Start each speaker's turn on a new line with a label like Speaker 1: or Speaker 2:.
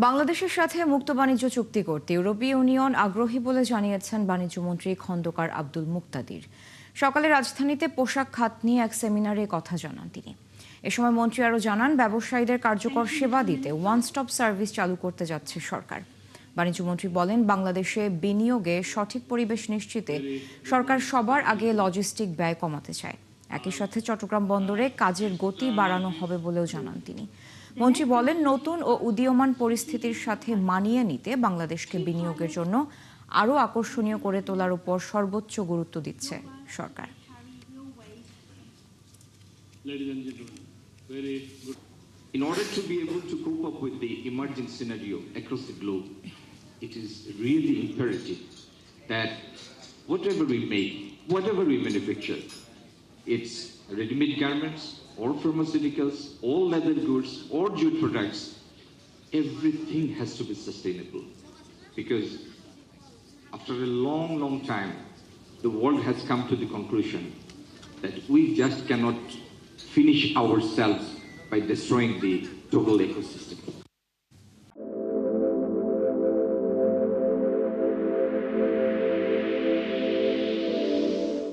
Speaker 1: বাংলাদেশের সাথে মুক্ত বাণিজ্য চুক্তি করতে ইউরোপীয় ইউনিয়ন আগ্রহী বলে জানিয়েছেন বাণিজ্যমন্ত্রী খন্দকার আব্দুল মুক্তাদির। সকালে রাজধানীতে পোশাক খাত নিয়ে এক সেমিনারে কথা জানান তিনি। এ সময় মন্ত্রী আরও জানান, ব্যবসায়ীদের কার্যকর সেবা দিতে ওয়ান স্টপ সার্ভিস চালু করতে যাচ্ছে সরকার। বাণিজ্যমন্ত্রী বলেন, বাংলাদেশে বিনিয়োগে সঠিক পরিবেশ নিশ্চিতে সরকার সবার আগে লজিস্টিক ব্যয় কমাতে চায়। একই সাথে চট্টগ্রাম বন্দরে কাজের গতি বাড়ানো হবে বলেও জানান তিনি। মন্ত্রী বলেন, নতুন ও উদীয়মান পরিস্থিতির সাথে মানিয়ে নিতে বাংলাদেশকে বিনিয়োগের জন্য আরও আকর্ষণীয় করে তোলার উপর সর্বোচ্চ গুরুত্ব দিচ্ছে সরকার।
Speaker 2: In order to be able to cope up with the emerging scenario across the globe, it is really imperative that whatever we make, whatever we manufacture, it's ready-made garments, or pharmaceuticals, or leather goods, or jute products, everything has to be sustainable. Because after a long, long time, the world has come to the conclusion that we just cannot finish ourselves by destroying the total ecosystem.